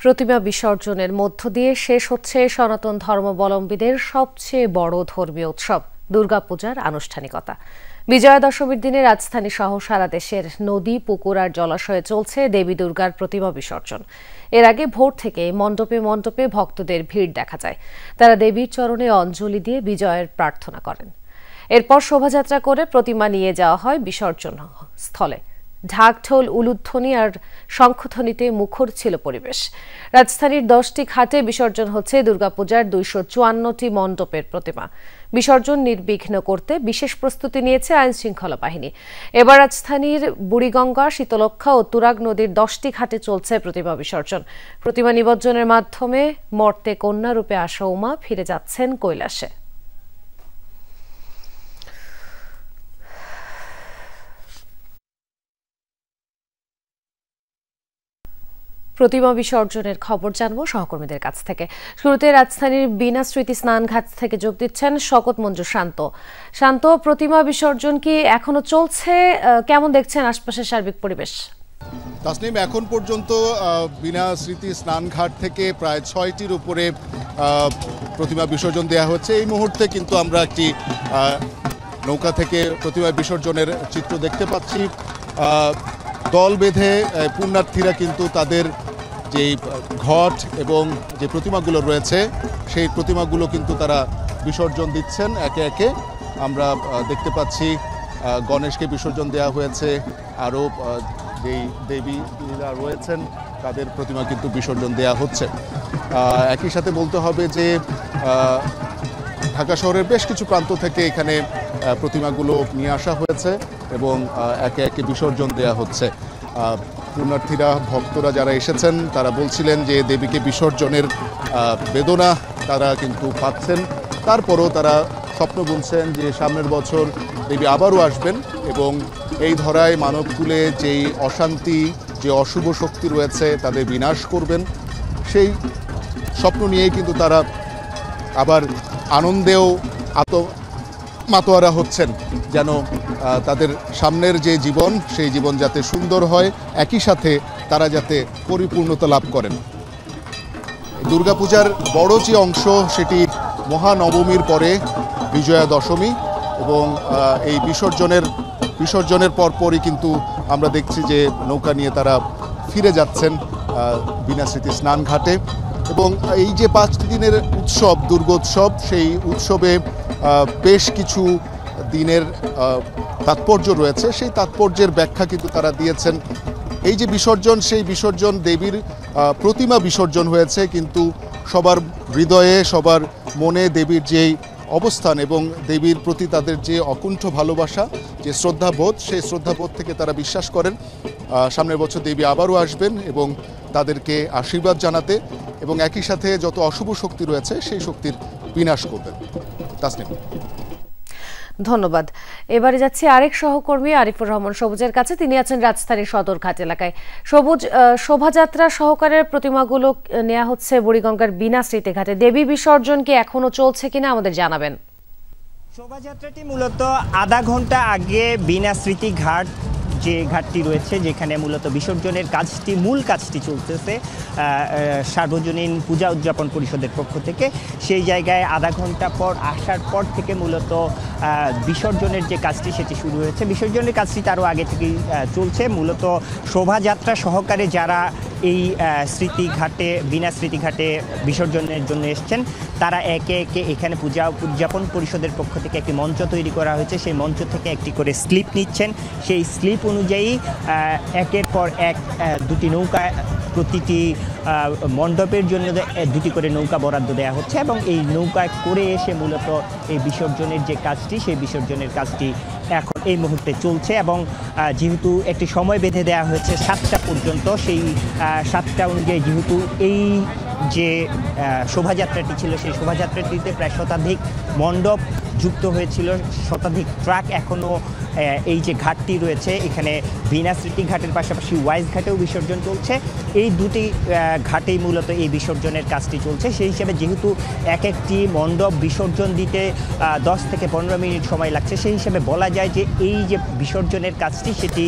প্রতিমা বিসর্জনের মধ্য দিয়ে শেষ হচ্ছে সনাতন ধর্মাবলম্বীদের সবচেয়ে বড় ধর্মীয় উৎসব দুর্গাপূজার আনুষ্ঠানিকতা। বিজয়া দশমীর দিনে রাজধানী সহ সারা দেশের নদী, পুকুর আর জলাশয়ে চলছে দেবী দুর্গার প্রতিমা বিসর্জন। এর আগে ভোর থেকে মণ্ডপে মণ্ডপে ভক্তদের ভিড় দেখা যায়। তারা দেবীর চরণে অঞ্জলি দিয়ে বিজয়ের প্রার্থনা করেন। এরপর শোভাযাত্রা করে প্রতিমা নিয়ে যাওয়া হয় বিসর্জন স্থলে। ঢাকঢোল, উলুধ্বনি আর শঙ্খধ্বনিতে মুখর ছিল পরিবেশ। রাজধানীর 10টি ঘাটে বিসর্জন হচ্ছে দুর্গাপূজার 254টি মণ্ডপের প্রতিমা। বিসর্জন নির্বিঘ্ন করতে বিশেষ প্রস্তুতি নিয়েছে আইনশৃঙ্খলা বাহিনী। এবার রাজধানীর বুড়িগঙ্গা, শীতলক্ষ্যা ও তুরাগ নদীর 10টি ঘাটে চলছে প্রতিমা বিসর্জন। প্রতিমা নিমজ্জনের মাধ্যমে মর্তে কন্যা রূপে আসা উমা ফিরে যাচ্ছেন কৈলাসে। প্রতিমা বিসর্জনের খবর জানবো সহকর্মীদের কাছ থেকে। শুরুতে রাজধানীর বিনা স্মৃতি স্নানঘাট থেকে যোগ দিচ্ছেন শকত মঞ্জু শান্ত। প্রতিমা বিসর্জন কি এখনো চলছে? কেমন দেখছেন আশপাশের সার্বিক পরিবেশ? তাসনিম, এখন পর্যন্ত বিনা স্মৃতি স্নানঘাট থেকে প্রায় 6টির উপরে প্রতিমা বিসর্জন দেওয়া হচ্ছে। এই মুহূর্তে কিন্তু আমরা একটি নৌকা থেকে প্রতিমা বিসর্জনের চিত্র দেখতে পাচ্ছি। দল বেঁধে পুণ্যার্থীরা কিন্তু তাদের যে ঘট এবং যে প্রতিমাগুলো রয়েছে সেই প্রতিমাগুলো কিন্তু তারা বিসর্জন দিচ্ছেন একে একে। আমরা দেখতে পাচ্ছি গণেশকে বিসর্জন দেওয়া হয়েছে, আরও যেই দেবীরা রয়েছেন তাদের প্রতিমা কিন্তু বিসর্জন দেওয়া হচ্ছে। একই সাথে বলতে হবে যে ঢাকা শহরের বেশ কিছু প্রান্ত থেকে এখানে প্রতিমাগুলো নিয়ে আসা হয়েছে এবং একে একে বিসর্জন দেওয়া হচ্ছে। পুণ্যার্থীরা, ভক্তরা যারা এসেছেন তারা বলছিলেন যে দেবীকে বিসর্জনের বেদনা তারা কিন্তু পাচ্ছেন। তারপরও তারা স্বপ্ন বুনছেন যে সামনের বছর দেবী আবারও আসবেন এবং এই ধরায় মানবকুলে যেই অশান্তি, যে অশুভ শক্তি রয়েছে তাদের বিনাশ করবেন। সেই স্বপ্ন নিয়েই কিন্তু তারা আবার আনন্দেও মাতোয়ারা হচ্ছেন, যেন তাদের সামনের যে জীবন সেই জীবন যাতে সুন্দর হয়, একই সাথে তারা যাতে পরিপূর্ণতা লাভ করেন। দুর্গাপূজার বড় যে অংশ সেটি মহানবমীর পরে বিজয়া দশমী এবং এই বিসর্জনের পরপরই কিন্তু আমরা দেখছি যে নৌকা নিয়ে তারা ফিরে যাচ্ছেন বিনা স্মৃতি স্নানঘাটে। এবং এই যে 5 দিনের উৎসব, দুর্গোৎসব, সেই উৎসবে বেশ কিছু দিনের তাৎপর্য রয়েছে। সেই তাৎপর্যের ব্যাখ্যা কিন্তু তারা দিয়েছেন। এই যে বিসর্জন, সেই বিসর্জন দেবীর প্রতিমা বিসর্জন হয়েছে, কিন্তু সবার হৃদয়ে, সবার মনে দেবীর যেই অবস্থান এবং দেবীর প্রতি তাদের যে অকুণ্ঠ ভালোবাসা, যে শ্রদ্ধাবোধ, সেই শ্রদ্ধাবোধ থেকে তারা বিশ্বাস করেন সামনের বছর দেবী আবারও আসবেন এবং তাদেরকে আশীর্বাদ জানাতে এবং একই সাথে যত অশুভ শক্তি রয়েছে সেই শক্তির বিনাশ করবেন। তাসনিম, ধন্যবাদ। এবারে যাচ্ছি আরেক সহকর্মী আরিফুর রহমান সবুজের কাছে। তিনি আছেন রাজধানীর সদরঘাট এলাকায়। সবুজ, শোভাযাত্রা সহকারে প্রতিমাগুলো নেওয়া হচ্ছে বুড়িগঙ্গার বিনা স্মৃতি ঘাটে। দেবী বিসর্জন কি এখনো চলছে কিনা আমাদের জানাবেন। শোভাযাত্রাটি মূলত আধা ঘন্টা আগে বিনা স্মৃতি ঘাট, যে ঘাটটি রয়েছে যেখানে মূলত বিসর্জনের কাজটি, মূল কাজটি চলতেছে সার্বজনীন পূজা উদযাপন পরিষদের পক্ষ থেকে, সেই জায়গায় আধা ঘন্টা পর আসার পর থেকে মূলত বিসর্জনের যে কাজটি সেটি শুরু হয়েছে। বিসর্জনের কাজটি তারও আগে থেকেই চলছে। মূলত শোভাযাত্রা সহকারে যারা এই স্মৃতিঘাটে, বিনা স্মৃতিঘাটে বিসর্জনের জন্য এসছেন তারা একে একে এখানে পূজা উদযাপন পরিষদের পক্ষ থেকে একটি মঞ্চ তৈরি করা হয়েছে। সেই মঞ্চ থেকে একটি করে স্লিপ নিচ্ছেন। সেই স্লিপ অনুযায়ী একের পর এক 2টি নৌকা, প্রতিটি মণ্ডপের জন্য 2টি করে নৌকা বরাদ্দ দেওয়া হচ্ছে এবং এই নৌকায় করে এসে মূলত এই বিসর্জনের যে কাজটি, সেই বিসর্জনের কাজটি এখন এই মুহূর্তে চলছে। এবং যেহেতু একটি সময় বেঁধে দেওয়া হয়েছে 7টা পর্যন্ত, সেই 7টা অনুযায়ী যেহেতু এই যে শোভাযাত্রাটি ছিল সেই শোভাযাত্রাটিতে প্রায় শতাধিক মণ্ডপ যুক্ত হয়েছিল, শতাধিক ট্রাক এখনও এই যে ঘাটটি রয়েছে এখানে বিনা স্মৃতি ঘাটের পাশাপাশি ওয়াইজ ঘাটেও বিসর্জন চলছে। এই 2টি ঘাটেই মূলত এই বিসর্জনের কাজটি চলছে। সেই হিসেবে যেহেতু এক একটি মণ্ডপ বিসর্জন দিতে 10 থেকে 15 মিনিট সময় লাগছে, সেই হিসেবে বলা যায় যে এই যে বিসর্জনের কাজটি সেটি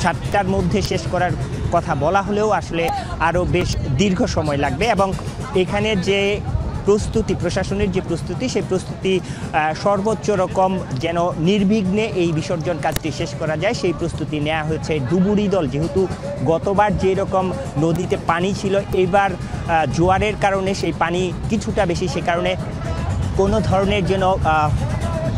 7টার মধ্যে শেষ করার কথা বলা হলেও আসলে আরও বেশ দীর্ঘ সময় লাগবে এবং এখানে যে প্রস্তুতি, প্রশাসনের যে প্রস্তুতি, সেই প্রস্তুতি সর্বোচ্চ রকম যেন নির্বিঘ্নে এই বিসর্জন কাজটি শেষ করা যায় সেই প্রস্তুতি নেওয়া হয়েছে। ডুবুরি দল যেহেতু গতবার যেরকম নদীতে পানি ছিল, এবার জোয়ারের কারণে সেই পানি কিছুটা বেশি, সে কারণে কোনো ধরনের যেন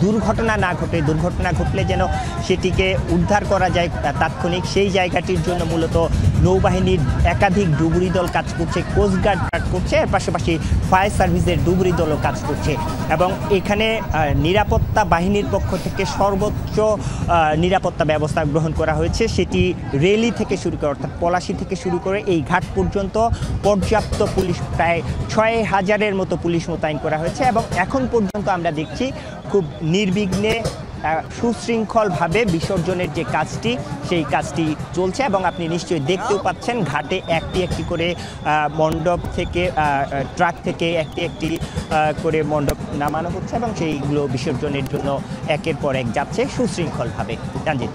দুর্ঘটনা না ঘটে, দুর্ঘটনা ঘটলে যেন সেটিকে উদ্ধার করা যায় তাৎক্ষণিক, সেই জায়গাটির জন্য মূলত নৌবাহিনীর একাধিক ডুবুরি দল কাজ করছে, কোস্টগার্ড কাজ করছে, এর পাশাপাশি ফায়ার সার্ভিসের ডুবুরি দলও কাজ করছে এবং এখানে নিরাপত্তা বাহিনীর পক্ষ থেকে সর্বোচ্চ নিরাপত্তা ব্যবস্থা গ্রহণ করা হয়েছে। সেটি রেলি থেকে শুরু করে অর্থাৎ পলাশী থেকে শুরু করে এই ঘাট পর্যন্ত পর্যাপ্ত পুলিশ, প্রায় ৬,০০০-এর মতো পুলিশ মোতায়েন করা হয়েছে এবং এখন পর্যন্ত আমরা দেখছি খুব নির্বিঘ্নে সুশৃঙ্খলভাবে বিসর্জনের যে কাজটি, সেই কাজটি চলছে এবং আপনি নিশ্চয়ই দেখতেও পাচ্ছেন ঘাটে একটি একটি করে মণ্ডপ থেকে, ট্রাক থেকে একটি একটি করে মণ্ডপ নামানো হচ্ছে এবং সেইগুলো বিসর্জনের জন্য একের পর এক যাচ্ছে সুশৃঙ্খলভাবে। জানজিত।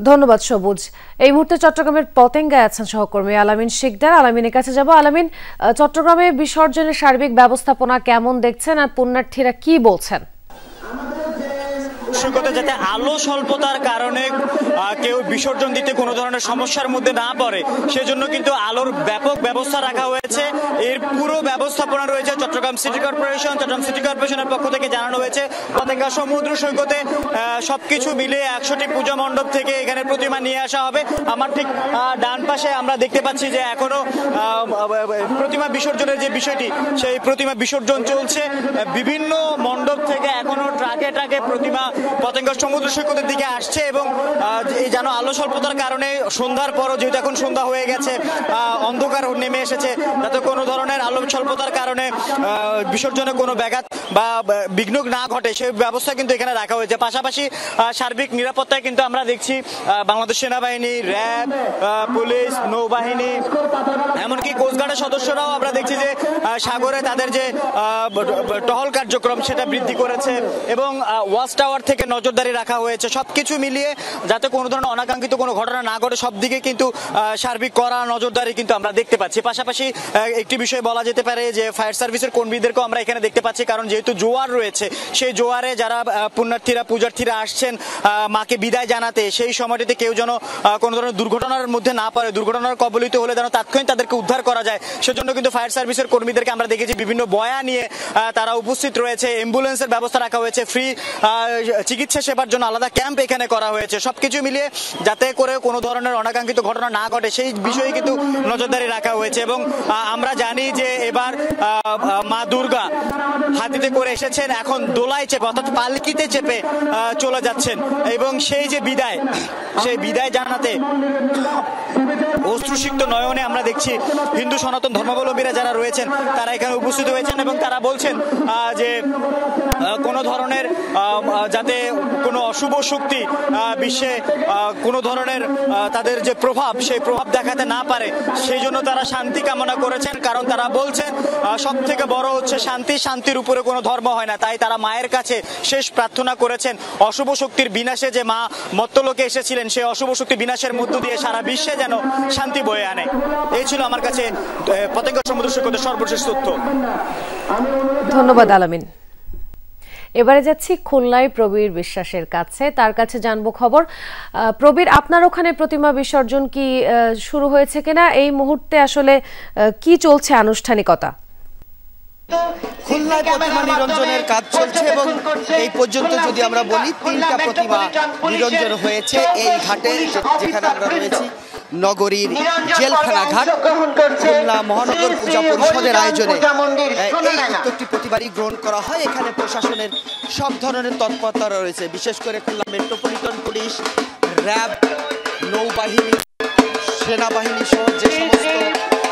ধন্যবাদ সবুজ। এই মুহূর্তে চট্টগ্রামের পতেঙ্গায় আছেন সহকর্মী আলামিন শিকদার। আলামিনের কাছে যাব। আলামিন, চট্টগ্রামে বিসর্জনের সার্বিক ব্যবস্থাপনা কেমন দেখছেন আর পুণ্যার্থীরা কি বলছেন? যাতে আলো স্বল্পতার কারণে কেউ বিসর্জন দিতে কোনো ধরনের সমস্যার মধ্যে না পড়ে সেজন্য কিন্তু আলোর ব্যাপক ব্যবস্থা রাখা হয়েছে। এর পুরো ব্যবস্থাপনা রয়েছে Chattogram city corporation. Chattogram city কর্পোরেশনের পক্ষ থেকে জানানো হয়েছে পতেঙ্গা সমুদ্র সৈকতে সবকিছু মিলে ১০০টি পূজা মণ্ডপ থেকে এখানে প্রতিমা নিয়ে আসা হবে। আমার ঠিক ডান পাশে আমরা দেখতে পাচ্ছি যে এখনো প্রতিমা বিসর্জনের যে বিষয়টি, সেই প্রতিমা বিসর্জন চলছে। বিভিন্ন মণ্ডপ থেকে এখনো ট্রাকে ট্রাকে প্রতিমা পতেঙ্গা সমুদ্র সৈকতের দিকে আসছে এবং এই যেন আলো স্বল্পতার কারণে সন্ধ্যার পরও, যেহেতু এখন সন্ধ্যা হয়ে গেছে, অন্ধকার নেমে এসেছে, যাতে কোনো ধরনের আলো স্বল্পতার কারণে বিসর্জনে কোনো ব্যাঘাত বা বিঘ্ন না ঘটে সেই ব্যবস্থা কিন্তু এখানে রাখা হয়েছে। পাশাপাশি সার্বিক নিরাপত্তায় কিন্তু আমরা দেখছি বাংলাদেশ সেনাবাহিনী, র্যাব, পুলিশ, নৌবাহিনী, এমনকি কোস্টগার্ডের সদস্যরাও আমরা দেখছি যে সাগরে তাদের যে টহল কার্যক্রম সেটা বৃদ্ধি করেছে এবং ওয়াচ টাওয়ার থেকে নজরদারি রাখা হয়েছে। সবকিছু মিলিয়ে যাতে কোনো ধরনের অনাকাঙ্ক্ষিত কোনো ঘটনা না ঘটে সব দিকে কিন্তু সার্বিক করা নজরদারি কিন্তু আমরা দেখতে পাচ্ছি। পাশাপাশি একটি বিষয় বলা যেতে পারে যে ফায়ার সার্ভিসের কর্মীদেরকেও আমরা এখানে দেখতে পাচ্ছি, কারণ যেহেতু জোয়ার রয়েছে, সেই জোয়ারে যারা পুণ্যার্থীরা, পূজার্থীরা আসছেন মাকে বিদায় জানাতে, সেই সময়টিতে কেউ যেন কোনো ধরনের দুর্ঘটনার মধ্যে না পড়ে, দুর্ঘটনার কবলিত হলে যেন তাৎক্ষণিক তাদেরকে উদ্ধার করা যায়, সেজন্য কিন্তু ফায়ার সার্ভিসের কর্মীদেরকে আমরা দেখেছি বিভিন্ন বয়া নিয়ে তারা উপস্থিত রয়েছে। অ্যাম্বুলেন্সের ব্যবস্থা রাখা হয়েছে, ফ্রি চিকিৎসা সেবার জন্য আলাদা ক্যাম্প এখানে করা হয়েছে। সবকিছু মিলিয়ে যাতে করে কোনো ধরনের অনাকাঙ্ক্ষিত ঘটনা না ঘটে সেই বিষয়ে কিন্তু নজরদারি রাখা হয়েছে। এবং আমরা জানি যে এবার মা দুর্গা হাতিতে করে এসেছেন, এখন দোলায় চেপে অর্থাৎ পালকিতে চেপে চলে যাচ্ছেন এবং সেই যে বিদায়, সেই বিদায় জানাতে অশ্রুসিক্ত নয়নে আমরা দেখছি হিন্দু সনাতন ধর্মাবলম্বীরা যারা রয়েছেন তারা এখানে উপস্থিত হয়েছেন এবং তারা বলছেন যে কোনো ধরনের যাতে কোনো অশুভ শক্তি বিশ্বে কোনো ধরনের তাদের যে প্রভাব, সেই প্রভাব দেখাতে না পারে, সেই জন্য তারা শান্তি কামনা করেছেন। কারণ তারা বলছেন সব থেকে বড় হচ্ছে শান্তি, শান্তির উপরে কোনো ধর্ম হয় না। তাই তারা মায়ের কাছে শেষ প্রার্থনা করেছেন অশুভ শক্তির বিনাশে, যে মা মর্ত্যলোকে এসেছিলেন সেই অশুভ শক্তি বিনাশের মধ্য দিয়ে সারা বিশ্বে যেন শান্তি বয়ে আনে। এই ছিল আমার কাছে পতেঙ্গা সমুদ্র সৈকতের সর্বশেষ তথ্য। ধন্যবাদ আলামিন। এবারে যাচ্ছি খুলনায় প্রবীর বিশ্বাসের কাছে, তার কাছে জানবো খবর। প্রবীর, আপনার ওখানে প্রতিমা বিসর্জন কি শুরু হয়েছে কিনা? এই মুহূর্তে আসলে কি চলছে আনুষ্ঠানিকতা? খুলনায় প্রতিমা নিরঞ্জনের কাজ চলছে এবং এই পর্যন্ত যদি আমরা বলি 3টা প্রতিমা নিরঞ্জন হয়েছে এই ঘাটে, যেখানে আমরা রয়েছি নগরীর জেলখানা ঘাট। খুলনা মহানগর পূজা পরিষদের আয়োজনে এই উদ্যোগটি প্রতিবারই গ্রহণ করা হয়। এখানে প্রশাসনের সব ধরনের তৎপরতা রয়েছে, বিশেষ করে খুলনা মেট্রোপলিটন পুলিশ, র্যাব, নৌবাহিনী, সেনাবাহিনী সহ যে সমস্ত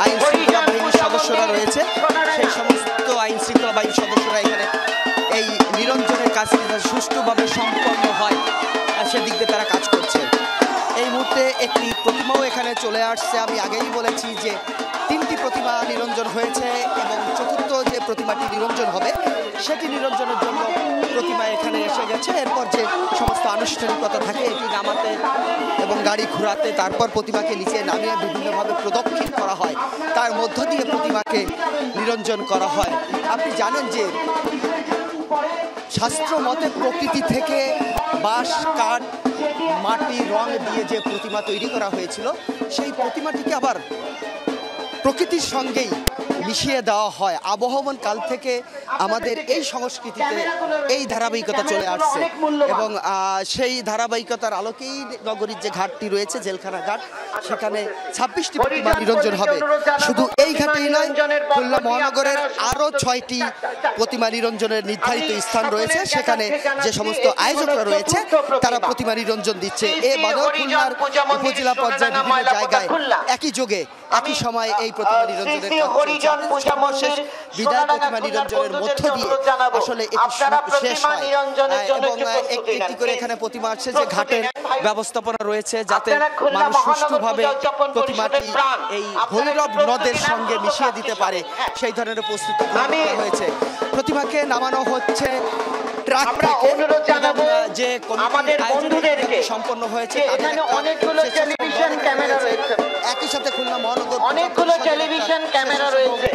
আইন শৃঙ্খলা বাহিনীর সদস্যরা রয়েছে, সেই সমস্ত আইন শৃঙ্খলা বাহিনীর সদস্যরা এখানে এই নিরঞ্জনের কাজ সুষ্ঠুভাবে সম্পন্ন হয় সেদিক দিয়ে তারা কাজ করছে। এই মুহূর্তে একটি প্রতিমাও এখানে চলে আসছে। আমি আগেই বলেছি যে 3টি প্রতিমা নিরঞ্জন হয়েছে এবং চতুর্থ যে প্রতিমাটি নিরঞ্জন হবে সেটি নিরঞ্জনের জন্য প্রতিমা এখানে এসে গেছে। এরপর যে সমস্ত আনুষ্ঠানিকতা থাকে এটি নামাতে এবং গাড়ি ঘোরাতে, তারপর প্রতিমাকে নিচে নামিয়ে বিভিন্নভাবে প্রদক্ষিণ করা হয়, তার মধ্য দিয়ে প্রতিমাকে নিরঞ্জন করা হয়। আপনি জানেন যে শাস্ত্র মতে প্রকৃতি থেকে বাঁশ, কাঠ, মাটি, রং দিয়ে যে প্রতিমা তৈরি করা হয়েছিল, সেই প্রতিমাটিকে আবার প্রকৃতির সঙ্গেই মিশিয়ে দেওয়া হয়। আবহমান কাল থেকে আমাদের এই সংস্কৃতিতে এই ধারাবাহিকতা চলে আসছে এবং সেই ধারাবাহিকতার আলোকেই নগরীর যে ঘাটটি রয়েছে, জেলখানা ঘাট, সেখানে 26টি প্রতিমা নিরঞ্জন হবে। শুধু এই ঘাটেই নয়, খুলনা মহানগরের আরও 6টি প্রতিমা নিরঞ্জনের নির্ধারিত স্থান রয়েছে। সেখানে যে সমস্ত আয়োজকরা রয়েছে তারা প্রতিমা নিরঞ্জন দিচ্ছে। এ বাদেও খুলনার উপজেলা পর্যায়ে বিভিন্ন জায়গায় একই যোগে একই সময় এই প্রতিমা নিরঞ্জনের সর্বশেষ বিদায় প্রতিমা নিরঞ্জনের মধ্য দিয়ে আসলে এটি শেষ হয় এবং একটি করে এখানে প্রতিমা আসছে যে ঘাটের ব্যবস্থাপনা রয়েছে যাতে মানুষ সুষ্ঠুভাবে প্রতিমাটি এই ভৈরব নদের সঙ্গে মিশিয়ে দিতে পারে, সেই ধরনের প্রস্তুতি হয়েছে। প্রতিমাকে নামানো হচ্ছে ট্রাক থেকে, যে আমাদের বন্ধুদেরকে সম্পন্ন হয়েছে। এখানে অনেকগুলো টেলিভিশন ক্যামেরা রয়েছে, একই সাথে খুলনা মহানগর অনেকগুলো টেলিভিশন ক্যামেরা রয়েছে।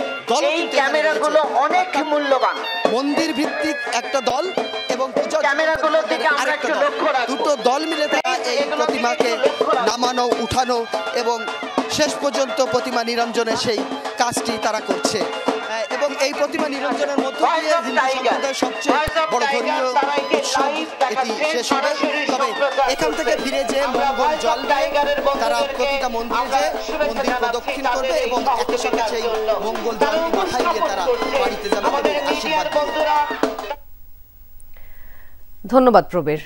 এই ক্যামেরাগুলো অনেক মূল্যবান, মন্দির ভিত্তিক একটা দল এবং ক্যামেরাগুলো থেকে আমরা একটু লক্ষ্য রাখব। দুটো দল মিলে তারা এই প্রতিমাকে নামানো, উঠানো এবং শেষ পর্যন্ত প্রতিমা নিরঞ্জনের সেই কাজটি তারা করছে এবং এই প্রতিমা নিরঞ্জনের মধ্য দিয়ে হিন্দু সম্প্রদায়ের সবচেয়ে বড় ধর্মীয় উৎসব এটি শেষ হবে। তবে এখান থেকে ফিরে যে মঙ্গল জল তারা প্রতিটা মন্দিরে যে মন্দির প্রদক্ষিণ করবে এবং একই সঙ্গে সেই মঙ্গল জল মাথায় দিয়ে তারা বাড়িতে যাবে এবং আশীর্বাদ। ধন্যবাদ প্রবীর।